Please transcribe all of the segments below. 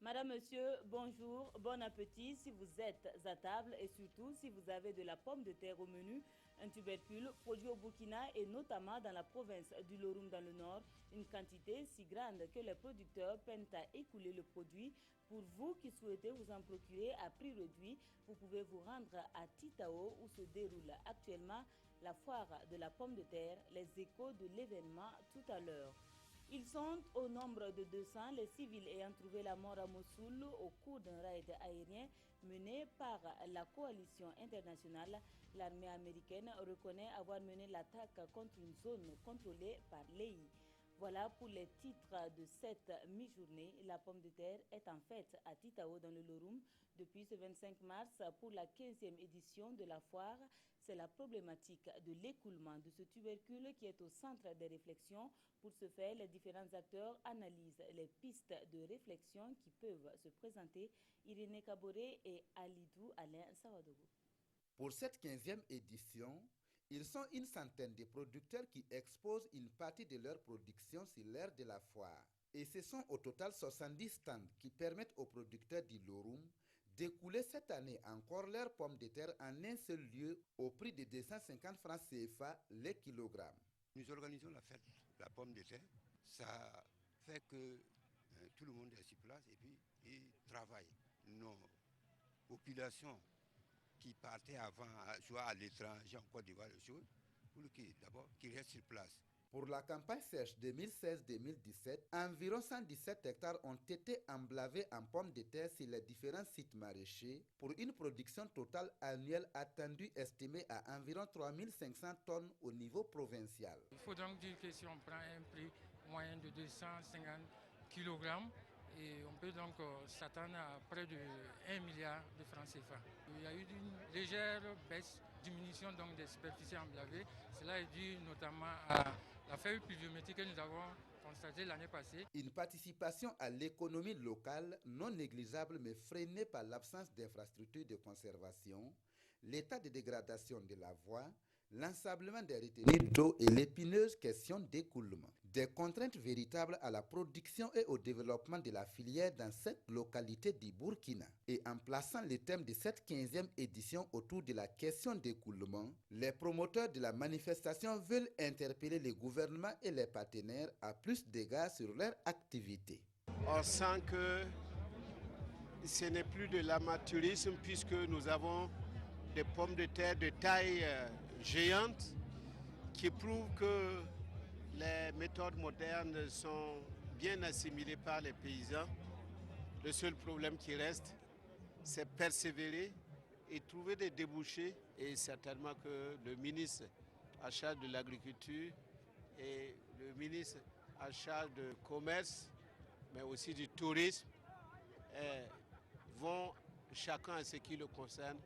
Madame, monsieur, bonjour, bon appétit si vous êtes à table et surtout si vous avez de la pomme de terre au menu, un tubercule produit au Burkina et notamment dans la province du Loroum dans le nord, une quantité si grande que les producteurs peinent à écouler le produit. Pour vous qui souhaitez vous en procurer à prix réduit, vous pouvez vous rendre à Titao où se déroule actuellement la foire de la pomme de terre, les échos de l'événement tout à l'heure. Ils sont au nombre de 200, les civils ayant trouvé la mort à Mossoul au cours d'un raid aérien mené par la coalition internationale. L'armée américaine reconnaît avoir mené l'attaque contre une zone contrôlée par l'EI. Voilà pour les titres de cette mi-journée. La pomme de terre est en fête à Titao dans le Loroum depuis ce 25 mars pour la 15e édition de la foire. C'est la problématique de l'écoulement de ce tubercule qui est au centre des réflexions. Pour ce faire, les différents acteurs analysent les pistes de réflexion qui peuvent se présenter. Irénée Kaboré et Alidou Alain Sawadogo. Pour cette 15e édition, ils sont une centaine de producteurs qui exposent une partie de leur production sur l'aire de la foire. Et ce sont au total 70 stands qui permettent aux producteurs du Loroum d'écouler cette année encore leurs pommes de terre en un seul lieu au prix de 250 francs CFA les kilogrammes. Nous organisons la fête, la pomme de terre. Ça fait que tout le monde est sur place et puis ils travaillent. Nos populations qui partaient avant, soit à l'étranger, en Côte d'Ivoire, pour d'abord qu'ils restent sur place. Pour la campagne sèche 2016-2017, environ 117 hectares ont été emblavés en pommes de terre sur les différents sites maraîchers pour une production totale annuelle attendue estimée à environ 3500 tonnes au niveau provincial. Il faut donc dire que si on prend un prix moyen de 250 kg, et on peut donc s'attendre à près de 1 milliard de francs CFA. Il y a eu une légère baisse, diminution donc des superficies emblavées. Cela est dû notamment à la faible pluviométrie que nous avons constatée l'année passée. Une participation à l'économie locale non négligeable mais freinée par l'absence d'infrastructures de conservation, l'état de dégradation de la voie, l'ensablement des retenues d'eau et l'épineuse question d'écoulement. Des contraintes véritables à la production et au développement de la filière dans cette localité du Burkina. Et en plaçant le thème de cette 15e édition autour de la question d'écoulement, les promoteurs de la manifestation veulent interpeller les gouvernements et les partenaires à plus d'égards sur leur activité. On sent que ce n'est plus de l'amateurisme puisque nous avons des pommes de terre de taille géante qui prouvent que les méthodes modernes sont bien assimilées par les paysans. Le seul problème qui reste, c'est persévérer et trouver des débouchés. Et certainement que le ministre en charge de l'agriculture et le ministre en charge du commerce, mais aussi du tourisme, vont, chacun à ce qui le concerne,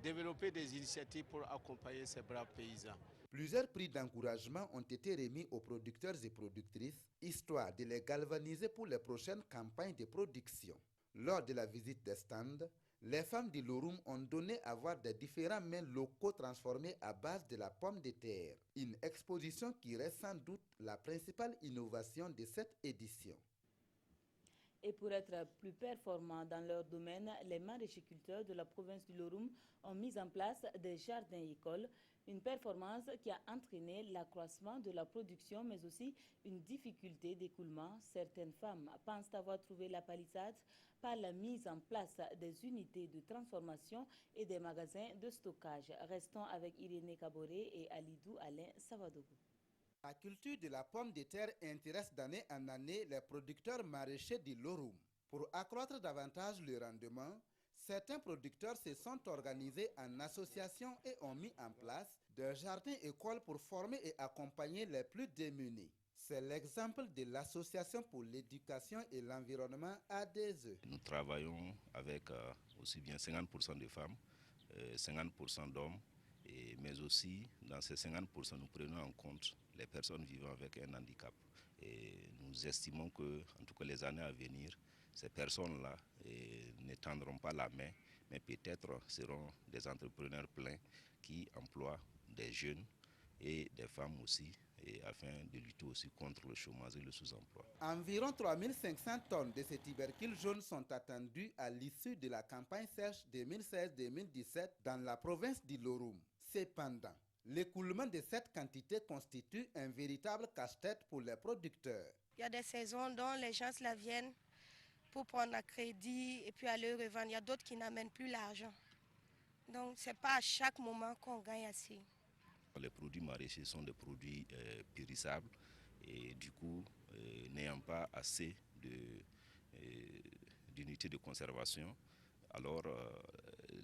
développer des initiatives pour accompagner ces braves paysans. Plusieurs prix d'encouragement ont été remis aux producteurs et productrices, histoire de les galvaniser pour les prochaines campagnes de production. Lors de la visite des stands, les femmes du Loroum ont donné à voir des différents mets locaux transformés à base de la pomme de terre. Une exposition qui reste sans doute la principale innovation de cette édition. Et pour être plus performants dans leur domaine, les maraîchiculteurs de la province du Loroum ont mis en place des jardins-écoles, une performance qui a entraîné l'accroissement de la production, mais aussi une difficulté d'écoulement. Certaines femmes pensent avoir trouvé la palissade par la mise en place des unités de transformation et des magasins de stockage. Restons avec Irénée Kaboré et Alidou Alain Savadogo. La culture de la pomme de terre intéresse d'année en année les producteurs maraîchers du Loroum. Pour accroître davantage le rendement, certains producteurs se sont organisés en association et ont mis en place des jardins-écoles pour former et accompagner les plus démunis. C'est l'exemple de l'Association pour l'éducation et l'environnement ADESE. Nous travaillons avec aussi bien 50% de femmes, 50% d'hommes, mais aussi dans ces 50%, nous prenons en compte les personnes vivant avec un handicap. Et nous estimons que, en tout cas les années à venir, ces personnes-là ne tendront pas la main, mais peut-être seront des entrepreneurs pleins qui emploient des jeunes et des femmes aussi et afin de lutter aussi contre le chômage et le sous-emploi. Environ 3500 tonnes de ces tubercules jaunes sont attendues à l'issue de la campagne sèche 2016-2017 dans la province d'Ilorum. Cependant, l'écoulement de cette quantité constitue un véritable casse-tête pour les producteurs. Il y a des saisons dont les gens la viennent pour prendre un crédit et puis aller revendre. Il y a d'autres qui n'amènent plus l'argent. Donc, ce n'est pas à chaque moment qu'on gagne assez. Les produits maraîchers sont des produits périssables et du coup, n'ayant pas assez d'unités de conservation, alors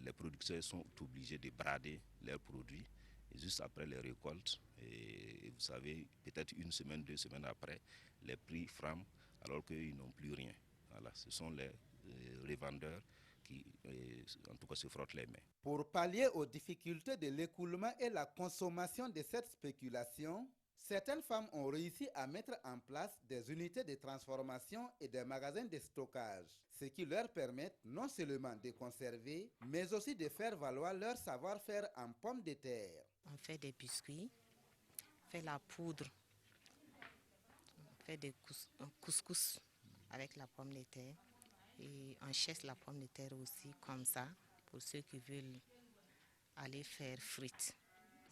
les producteurs sont obligés de brader leurs produits juste après les récoltes. Et vous savez, peut-être une semaine, 2 semaines après, les prix flambent alors qu'ils n'ont plus rien. Voilà, ce sont les revendeurs qui, en tout cas, se frottent les mains. Pour pallier aux difficultés de l'écoulement et la consommation de cette spéculation, certaines femmes ont réussi à mettre en place des unités de transformation et des magasins de stockage, ce qui leur permet non seulement de conserver, mais aussi de faire valoir leur savoir-faire en pommes de terre. On fait des biscuits, on fait la poudre, on fait des couscous avec la pomme de terre et on chasse la pomme de terre aussi comme ça pour ceux qui veulent aller faire frites.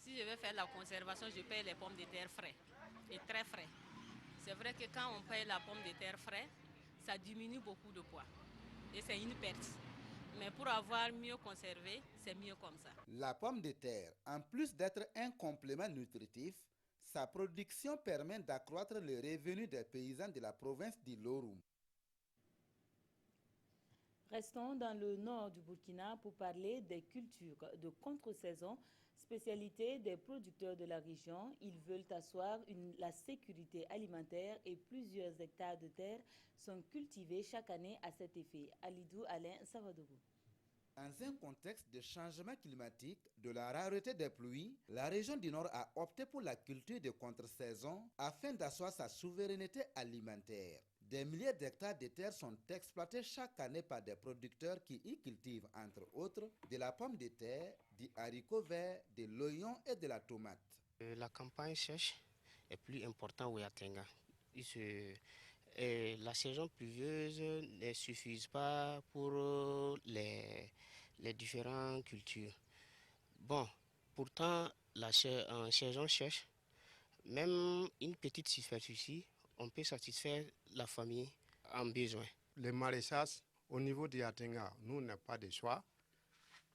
Si je veux faire la conservation, je paye les pommes de terre frais et très frais. C'est vrai que quand on paye la pomme de terre frais, ça diminue beaucoup de poids et c'est une perte. Mais pour avoir mieux conservé, c'est mieux comme ça. La pomme de terre, en plus d'être un complément nutritif, sa production permet d'accroître les revenus des paysans de la province d'Ilorum. Restons dans le nord du Burkina pour parler des cultures de contre-saison, spécialité des producteurs de la région. Ils veulent asseoir la sécurité alimentaire et plusieurs hectares de terre sont cultivés chaque année à cet effet. Alidou Alain Savadougou. Dans un contexte de changement climatique, de la rareté des pluies, la région du Nord a opté pour la culture de contre-saison afin d'asseoir sa souveraineté alimentaire. Des milliers d'hectares de terre sont exploités chaque année par des producteurs qui y cultivent, entre autres, de la pomme de terre, du haricot vert, de l'oignon et de la tomate. La campagne sèche est plus importante au Yatenga. La saison pluvieuse ne suffit pas pour les différentes cultures. Bon, pourtant, en saison sèche, même une petite superficie, on peut satisfaire la famille en besoin. Les maraîchages, au niveau de Yatenga, nous n'avons pas de choix.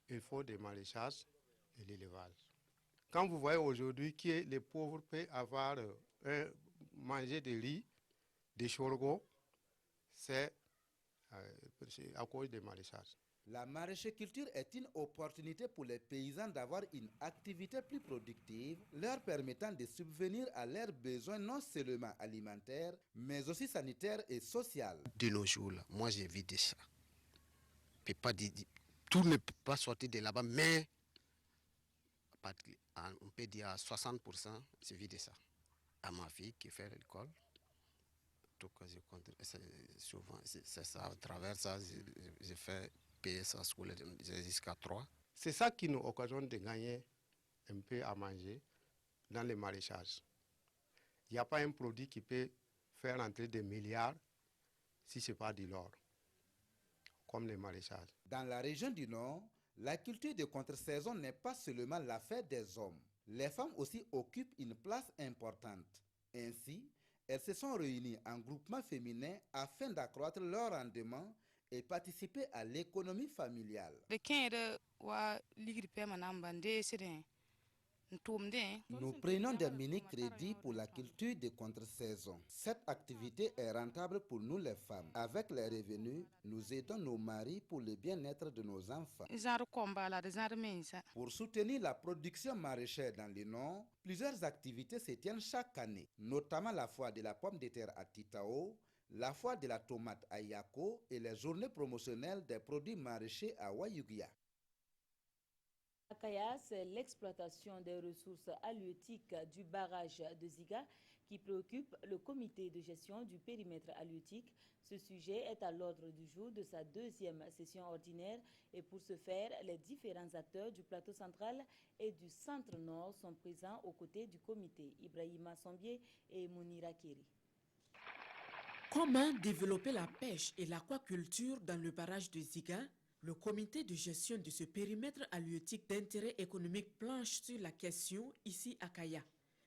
Il faut des maraîchages et l'élevage. Quand vous voyez aujourd'hui que les pauvres peuvent avoir manger des riz, des sorgho, c'est à cause des maraîchages. La maraîchiculture est une opportunité pour les paysans d'avoir une activité plus productive, leur permettant de subvenir à leurs besoins non seulement alimentaires, mais aussi sanitaires et sociaux. De nos jours, là, moi j'ai vidé ça. Tout ne peut pas sortir de là-bas, mais on peut dire à 60%, j'ai vidé ça. À ma fille qui fait l'école, tout cas, souvent, c'est ça, à travers ça, j'ai fait payer sa school jusqu'à 3. C'est ça qui nous occasionne de gagner un peu à manger dans les maraîchages. Il n'y a pas un produit qui peut faire entrer des milliards si ce n'est pas de l'or, comme les maraîchages. Dans la région du Nord, la culture de contre-saison n'est pas seulement l'affaire des hommes. Les femmes aussi occupent une place importante. Ainsi, elles se sont réunies en groupement féminin afin d'accroître leur rendement et participer à l'économie familiale. Nous prenons des mini-crédits pour la culture de contre-saison. Cette activité est rentable pour nous les femmes. Avec les revenus, nous aidons nos maris pour le bien-être de nos enfants. Pour soutenir la production maraîchère dans le Nord, plusieurs activités se tiennent chaque année, notamment la foire de la pomme de terre à Titao, la foire de la tomate à Yako et les journées promotionnelles des produits maraîchers à Wayugia. À Kaya, c'est l'exploitation des ressources halieutiques du barrage de Ziga qui préoccupe le comité de gestion du périmètre halieutique. Ce sujet est à l'ordre du jour de sa deuxième session ordinaire et pour ce faire, les différents acteurs du plateau central et du centre-nord sont présents aux côtés du comité. Ibrahima Sombié et Mounira Kiri. Comment développer la pêche et l'aquaculture dans le barrage de Ziga? Le comité de gestion de ce périmètre halieutique d'intérêt économique planche sur la question ici à Kaya.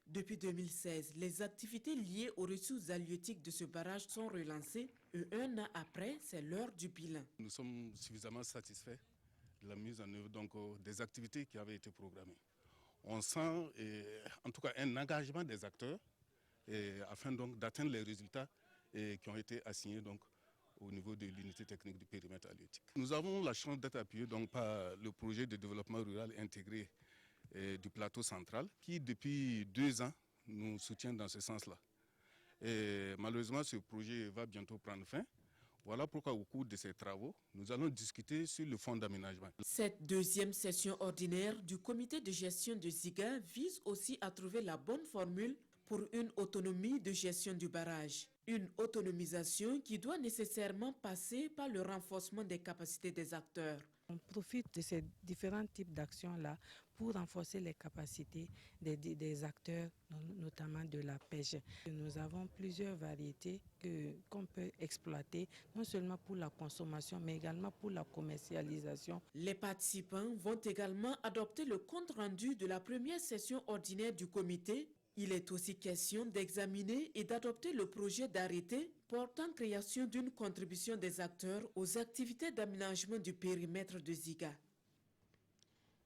Depuis 2016, les activités liées aux ressources halieutiques de ce barrage sont relancées et un an après, c'est l'heure du bilan. Nous sommes suffisamment satisfaits de la mise en œuvre des activités qui avaient été programmées. On sent en tout cas un engagement des acteurs afin d'atteindre les résultats qui ont été assignés au niveau de l'unité technique du périmètre halieutique. Nous avons la chance d'être appuyés par le projet de développement rural intégré du plateau central qui depuis 2 ans nous soutient dans ce sens-là. Malheureusement, ce projet va bientôt prendre fin. Voilà pourquoi au cours de ces travaux, nous allons discuter sur le fonds d'aménagement. Cette deuxième session ordinaire du comité de gestion de Ziga vise aussi à trouver la bonne formule pour une autonomie de gestion du barrage. Une autonomisation qui doit nécessairement passer par le renforcement des capacités des acteurs. On profite de ces différents types d'actions-là pour renforcer les capacités des acteurs, notamment de la pêche. Nous avons plusieurs variétés qu'on peut exploiter, non seulement pour la consommation, mais également pour la commercialisation. Les participants vont également adopter le compte-rendu de la première session ordinaire du comité. Il est aussi question d'examiner et d'adopter le projet d'arrêté portant création d'une contribution des acteurs aux activités d'aménagement du périmètre de Ziga.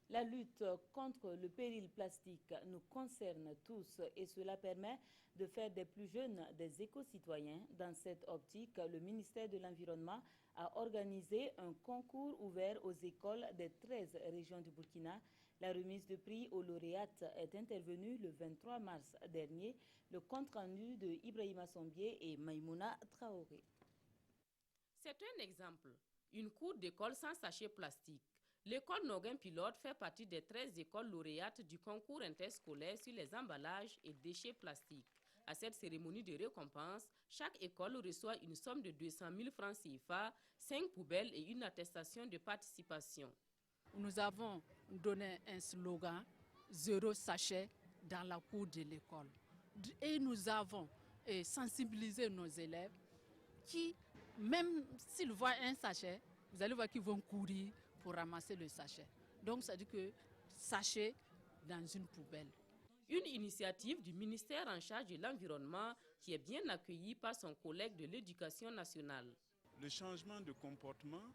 La lutte contre le péril plastique nous concerne tous et cela permet de faire des plus jeunes des éco-citoyens. Dans cette optique, le ministère de l'Environnement a organisé un concours ouvert aux écoles des 13 régions du Burkina. La remise de prix aux lauréates est intervenue le 23 mars dernier. Le compte-rendu de Ibrahima Sombié et Maïmouna Traoré. C'est un exemple, une cour d'école sans sachet plastique. L'école Noguin Pilote fait partie des 13 écoles lauréates du concours interscolaire sur les emballages et déchets plastiques. À cette cérémonie de récompense, chaque école reçoit une somme de 200 000 francs CFA, 5 poubelles et une attestation de participation. Nous avons donné un slogan « Zéro sachet » dans la cour de l'école. Et nous avons sensibilisé nos élèves qui, même s'ils voient un sachet, vous allez voir qu'ils vont courir pour ramasser le sachet. Donc, ça dit que sachet dans une poubelle. Une initiative du ministère en charge de l'environnement qui est bien accueillie par son collègue de l'Éducation nationale. Le changement de comportement,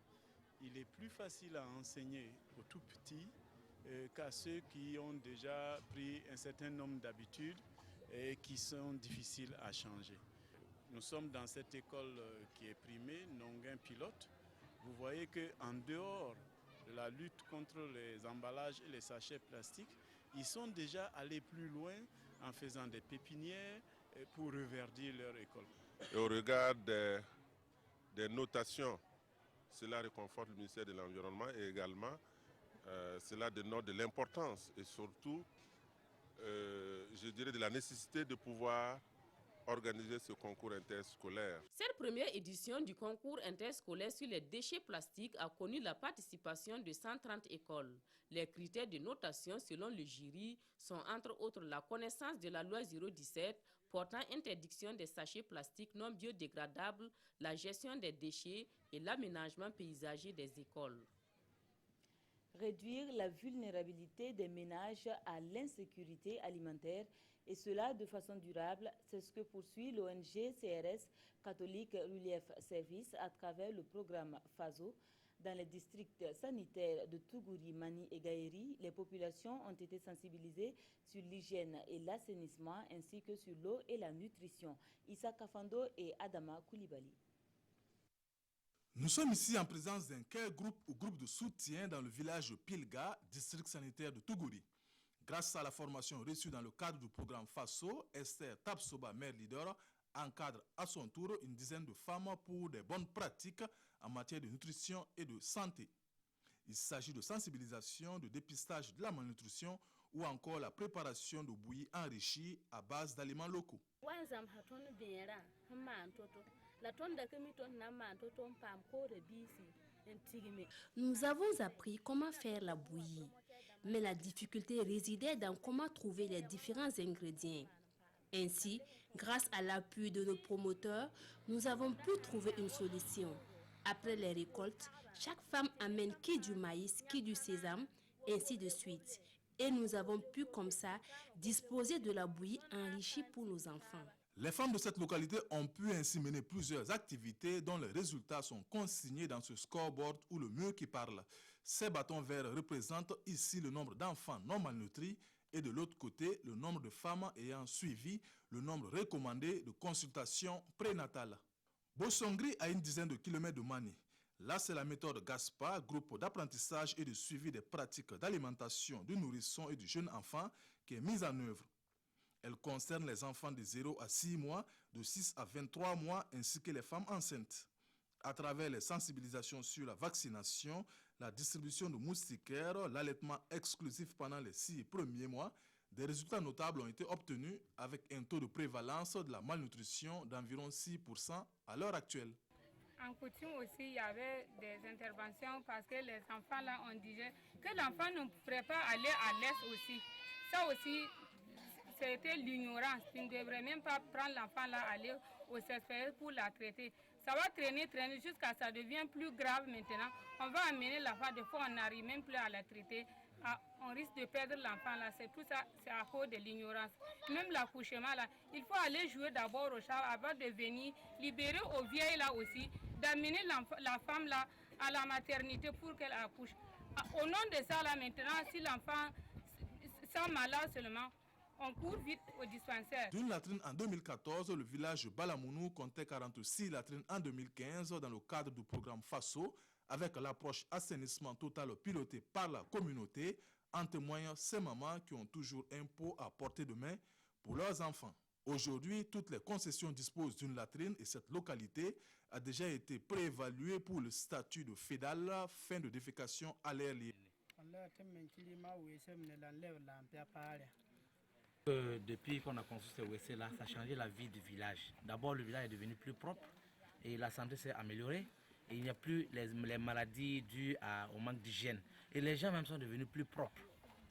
il est plus facile à enseigner aux tout petits qu'à ceux qui ont déjà pris un certain nombre d'habitudes et qui sont difficiles à changer. Nous sommes dans cette école qui est primée, Noguin Pilote. Vous voyez qu'en dehors de la lutte contre les emballages et les sachets plastiques, ils sont déjà allés plus loin en faisant des pépinières pour reverdir leur école. Et au regard des notations, cela réconforte le ministère de l'Environnement et également cela dénote de l'importance et surtout, je dirais, de la nécessité de pouvoir organiser ce concours interscolaire. Cette première édition du concours interscolaire sur les déchets plastiques a connu la participation de 130 écoles. Les critères de notation selon le jury sont entre autres la connaissance de la loi 017 portant interdiction des sachets plastiques non biodégradables, la gestion des déchets et l'aménagement paysager des écoles. Réduire la vulnérabilité des ménages à l'insécurité alimentaire et cela de façon durable, c'est ce que poursuit l'ONG CRS Catholique Relief Service à travers le programme FASO. Dans les districts sanitaires de Tougouri, Mani et Gaïri, les populations ont été sensibilisées sur l'hygiène et l'assainissement ainsi que sur l'eau et la nutrition. Issa Kafando et Adama Koulibaly. Nous sommes ici en présence d'un care groupe ou groupe de soutien dans le village de Pilga, district sanitaire de Tougouri. Grâce à la formation reçue dans le cadre du programme FASO, Esther Tapsoba, mère leader, encadre à son tour une dizaine de femmes pour des bonnes pratiques en matière de nutrition et de santé. Il s'agit de sensibilisation, de dépistage de la malnutrition ou encore la préparation de bouillies enrichies à base d'aliments locaux. Nous avons appris comment faire la bouillie, mais la difficulté résidait dans comment trouver les différents ingrédients. Ainsi, grâce à l'appui de nos promoteurs, nous avons pu trouver une solution. Après les récoltes, chaque femme amène qui du maïs, qui du sésame, ainsi de suite. Et nous avons pu comme ça disposer de la bouillie enrichie pour nos enfants. Les femmes de cette localité ont pu ainsi mener plusieurs activités dont les résultats sont consignés dans ce scoreboard ou le mur qui parle. Ces bâtons verts représentent ici le nombre d'enfants non malnutris et de l'autre côté le nombre de femmes ayant suivi le nombre recommandé de consultations prénatales. Bossongri a une dizaine de kilomètres de Mani. Là, c'est la méthode GASPA, groupe d'apprentissage et de suivi des pratiques d'alimentation du nourrisson et du jeune enfant, qui est mise en œuvre. Elle concerne les enfants de 0 à 6 mois, de 6 à 23 mois, ainsi que les femmes enceintes. À travers les sensibilisations sur la vaccination, la distribution de moustiquaires, l'allaitement exclusif pendant les 6 premiers mois, des résultats notables ont été obtenus avec un taux de prévalence de la malnutrition d'environ 6% à l'heure actuelle. En coutume aussi, il y avait des interventions parce que les enfants là, on disait que l'enfant ne pourrait pas aller à l'est aussi. Ça aussi, c'était l'ignorance. Tu ne devrais même pas prendre l'enfant là, aller au CSPS pour la traiter. Ça va traîner jusqu'à ça devient plus grave maintenant. On va amener l'enfant, des fois on n'arrive même plus à la traiter. On risque de perdre l'enfant là, c'est tout ça, c'est à cause de l'ignorance. Même l'accouchement là, il faut aller jouer d'abord au chat avant de venir libérer aux vieilles là aussi, d'amener la femme là à la maternité pour qu'elle accouche. Au nom de ça là maintenant, si l'enfant sent malade seulement, on court vite au dispensaire. D'une latrine en 2014, le village Balamounou comptait 46 latrines en 2015 dans le cadre du programme FASO, avec l'approche assainissement total pilotée par la communauté, en témoignant ces mamans qui ont toujours un pot à portée de main pour leurs enfants. Aujourd'hui, toutes les concessions disposent d'une latrine et cette localité a déjà été préévaluée pour le statut de fédale, fin de défécation à l'air libre. Depuis qu'on a construit ce WC-là, ça a changé la vie du village. D'abord, le village est devenu plus propre et la santé s'est améliorée. Et il n'y a plus les maladies dues au manque d'hygiène. Et les gens même sont devenus plus propres.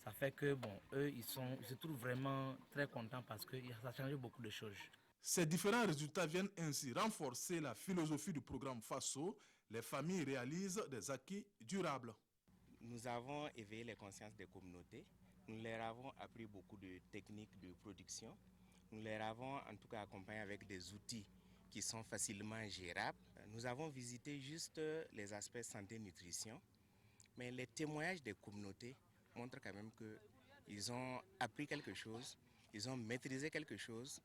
Ça fait que, bon, eux, ils se trouvent vraiment très contents parce que ça a changé beaucoup de choses. Ces différents résultats viennent ainsi renforcer la philosophie du programme FASO. Les familles réalisent des acquis durables. Nous avons éveillé les consciences des communautés. Nous leur avons appris beaucoup de techniques de production. Nous leur avons en tout cas accompagné avec des outils qui sont facilement gérables. Nous avons visité juste les aspects santé-nutrition, mais les témoignages des communautés montrent quand même qu'ils ont appris quelque chose, ils ont maîtrisé quelque chose.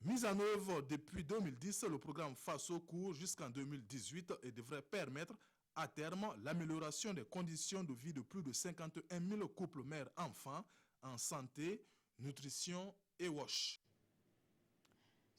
Mis en œuvre depuis 2010, le programme FASO court jusqu'en 2018 et devrait permettre à terme l'amélioration des conditions de vie de plus de 51 000 couples mères-enfants en santé, nutrition et WASH.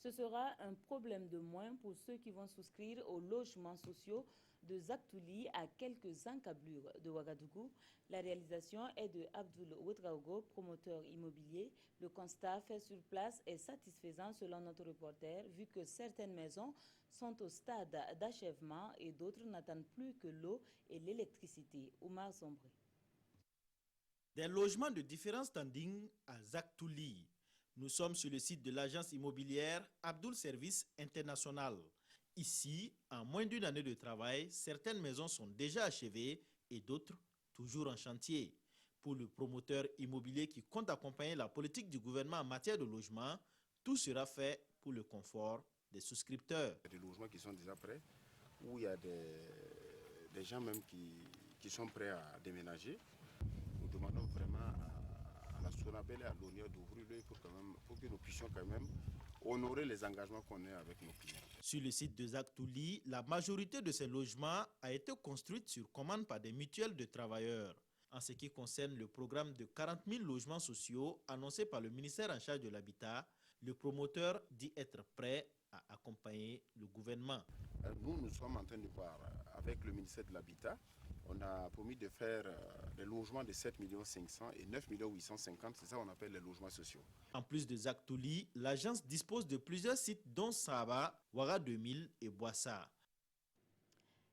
Ce sera un problème de moins pour ceux qui vont souscrire aux logements sociaux de Zaktouli à quelques encablures de Ouagadougou. La réalisation est de Abdoul Ouedraogo, promoteur immobilier. Le constat fait sur place est satisfaisant selon notre reporter, vu que certaines maisons sont au stade d'achèvement et d'autres n'attendent plus que l'eau et l'électricité. Oumar Sombré. Des logements de différents standings à Zaktouli. Nous sommes sur le site de l'agence immobilière Abdoul Service International. Ici, en moins d'une année de travail, certaines maisons sont déjà achevées et d'autres toujours en chantier. Pour le promoteur immobilier qui compte accompagner la politique du gouvernement en matière de logement, tout sera fait pour le confort des souscripteurs. Il y a des logements qui sont déjà prêts, où il y a des gens même qui sont prêts à déménager. Nous demandons vraiment à la Sonabel et à l'ONIA d'ouvrir l'œil pour que nous puissions quand même honorer les engagements qu'on a avec nos clients. Sur le site de Zaktouli, la majorité de ces logements a été construite sur commande par des mutuelles de travailleurs. En ce qui concerne le programme de 40 000 logements sociaux annoncé par le ministère en charge de l'habitat, le promoteur dit être prêt à accompagner le gouvernement. Nous sommes en train de voir avec le ministère de l'Habitat, On a promis de faire des logements de 7 500 000 et 9 850 000, c'est ça qu'on appelle les logements sociaux. En plus de Zaktouli, l'agence dispose de plusieurs sites dont Saba, Ouara 2000 et Boissa.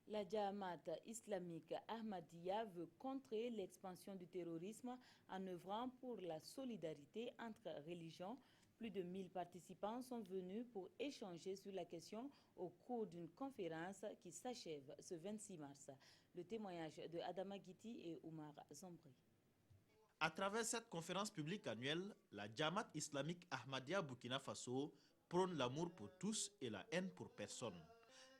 La Jamaat islamique Ahmadiyya veut contrer l'expansion du terrorisme en œuvrant pour la solidarité entre religions. Plus de 1000 participants sont venus pour échanger sur la question au cours d'une conférence qui s'achève ce 26 mars. Le témoignage de Adama Guiti et Oumar Zombri. À travers cette conférence publique annuelle, la Jamaat islamique Ahmadiyya Burkina Faso prône l'amour pour tous et la haine pour personne.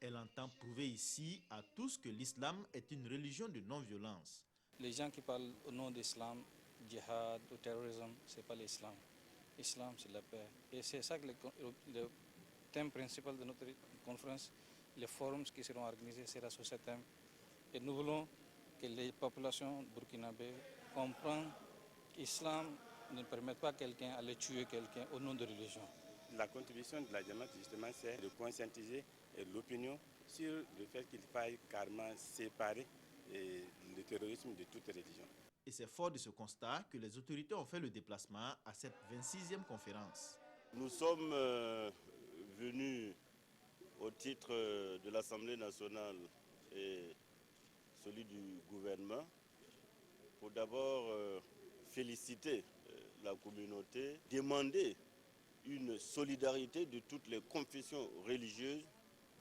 Elle entend prouver ici à tous que l'islam est une religion de non-violence. Les gens qui parlent au nom de l'islam, djihad ou terrorisme, ce n'est pas l'islam. L'islam, c'est la paix. Et c'est ça que le thème principal de notre conférence, les forums qui seront organisés sera sur ce thème. Et nous voulons que les populations burkinabées comprennent que l'islam ne permet pas à quelqu'un d'aller tuer quelqu'un au nom de religion. La contribution de la Jamaat, justement, c'est de conscientiser l'opinion sur le fait qu'il faille carrément séparer le terrorisme de toute religion. Et c'est fort de ce constat que les autorités ont fait le déplacement à cette 26e conférence. Nous sommes venus au titre de l'Assemblée nationale et celui du gouvernement pour d'abord féliciter la communauté, demander une solidarité de toutes les confessions religieuses.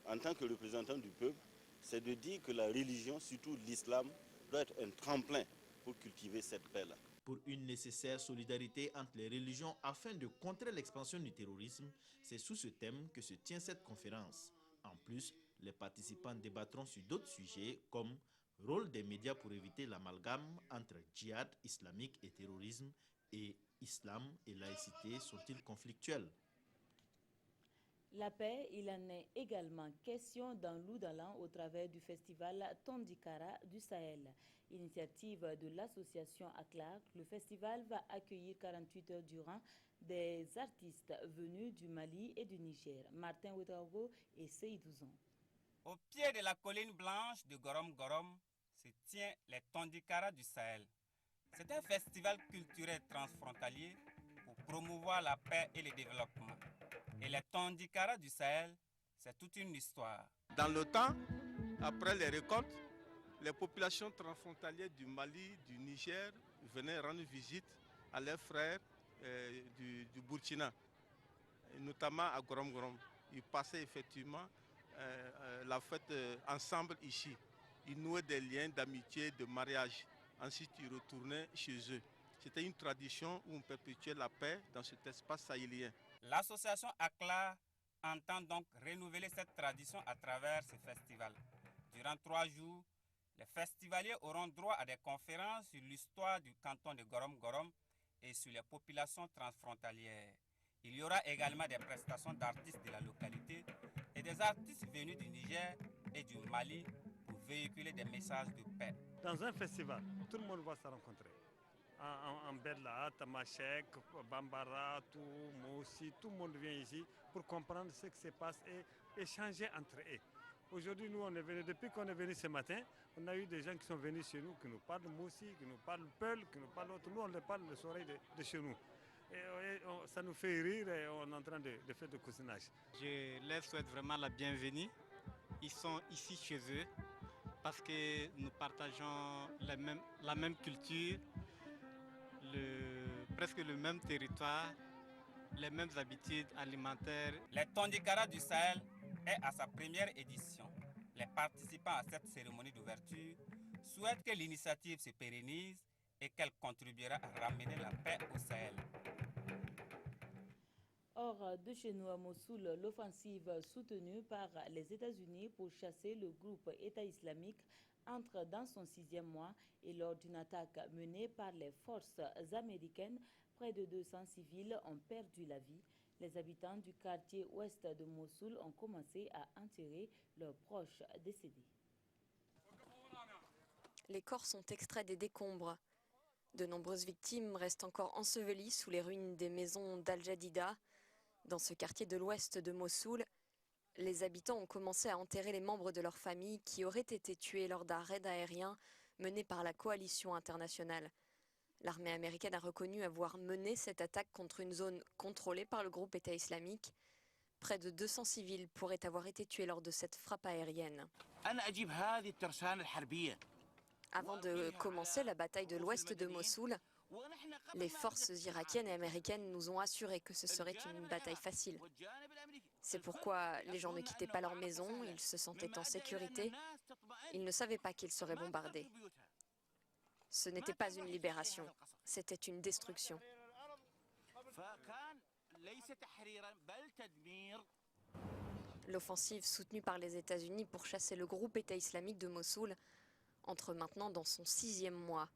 En tant que représentant du peuple, c'est de dire que la religion, surtout l'islam, doit être un tremplin pour cultiver cette paix-là. Pour une nécessaire solidarité entre les religions afin de contrer l'expansion du terrorisme, c'est sous ce thème que se tient cette conférence. En plus, les participants débattront sur d'autres sujets comme rôle des médias pour éviter l'amalgame entre djihad islamique et terrorisme et islam et laïcité sont-ils conflictuels? La paix, il en est également question dans l'Oudalan au travers du festival Tondikara du Sahel. Initiative de l'association ACLAR, le festival va accueillir 48 heures durant des artistes venus du Mali et du Niger. Martin Ouedraogo et Seydouzoun. Au pied de la colline blanche de Gorom Gorom se tient les Tondikara du Sahel. C'est un festival culturel transfrontalier pour promouvoir la paix et le développement. Et les Tondikara du Sahel, c'est toute une histoire. Dans le temps, après les récoltes, les populations transfrontalières du Mali, du Niger venaient rendre visite à leurs frères du Burkina, notamment à Gorom Gorom. Ils passaient effectivement la fête ensemble ici. Ils nouaient des liens d'amitié, de mariage. Ensuite, ils retournaient chez eux. C'était une tradition où on perpétuait la paix dans cet espace sahélien. L'association ACLA entend donc renouveler cette tradition à travers ce festival. Durant 3 jours, les festivaliers auront droit à des conférences sur l'histoire du canton de Gorom Gorom et sur les populations transfrontalières. Il y aura également des prestations d'artistes de la localité et des artistes venus du Niger et du Mali pour véhiculer des messages de paix. Dans un festival, tout le monde va se rencontrer. En Bella, Tamashek, Bambara, Moussi, tout le monde vient ici pour comprendre ce qui se passe et échanger entre eux. Aujourd'hui, nous, on est venus, depuis qu'on est venu ce matin, on a eu des gens qui sont venus chez nous, qui nous parlent Moussi, qui nous parlent Peul, qui nous parlent autre. Nous, on les parle le soir de chez nous. Et ça nous fait rire et on est en train de faire du cousinage. Je leur souhaite vraiment la bienvenue. Ils sont ici chez eux parce que nous partageons la même culture, presque le même territoire, les mêmes habitudes alimentaires. Les Tondikara du Sahel est à sa première édition. Les participants à cette cérémonie d'ouverture souhaitent que l'initiative se pérennise et qu'elle contribuera à ramener la paix au Sahel. Hors de chez nous à Mossoul, l'offensive soutenue par les États-Unis pour chasser le groupe État islamique entre dans son 6e mois et lors d'une attaque menée par les forces américaines, près de 200 civils ont perdu la vie. Les habitants du quartier ouest de Mossoul ont commencé à enterrer leurs proches décédés. Les corps sont extraits des décombres. De nombreuses victimes restent encore ensevelies sous les ruines des maisons d'Al-Jadida. Dans ce quartier de l'ouest de Mossoul, les habitants ont commencé à enterrer les membres de leur famille qui auraient été tués lors d'un raid aérien menée par la coalition internationale. L'armée américaine a reconnu avoir mené cette attaque contre une zone contrôlée par le groupe État islamique. Près de 200 civils pourraient avoir été tués lors de cette frappe aérienne. Avant de commencer la bataille de l'ouest de Mossoul, les forces irakiennes et américaines nous ont assuré que ce serait une bataille facile. C'est pourquoi les gens ne quittaient pas leur maison, ils se sentaient en sécurité, ils ne savaient pas qu'ils seraient bombardés. Ce n'était pas une libération, c'était une destruction. L'offensive soutenue par les États-Unis pour chasser le groupe État islamique de Mossoul entre maintenant dans son 6e mois.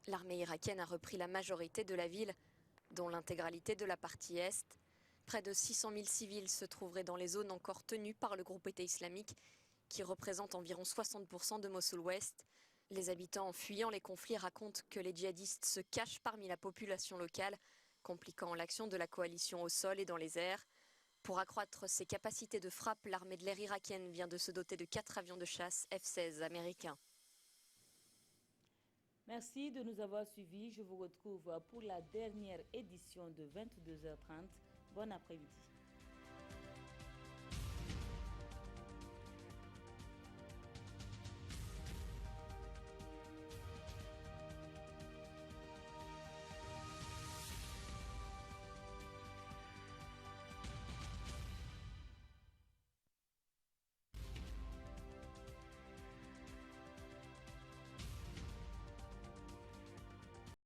L'armée irakienne a repris la majorité de la ville, dont l'intégralité de la partie est. Près de 600 000 civils se trouveraient dans les zones encore tenues par le groupe État islamique, qui représente environ 60% de Mossoul-Ouest. Les habitants, fuyant les conflits, racontent que les djihadistes se cachent parmi la population locale, compliquant l'action de la coalition au sol et dans les airs. Pour accroître ses capacités de frappe, l'armée de l'air irakienne vient de se doter de 4 avions de chasse F-16 américains. Merci de nous avoir suivis. Je vous retrouve pour la dernière édition de 22h30. Bon après-midi.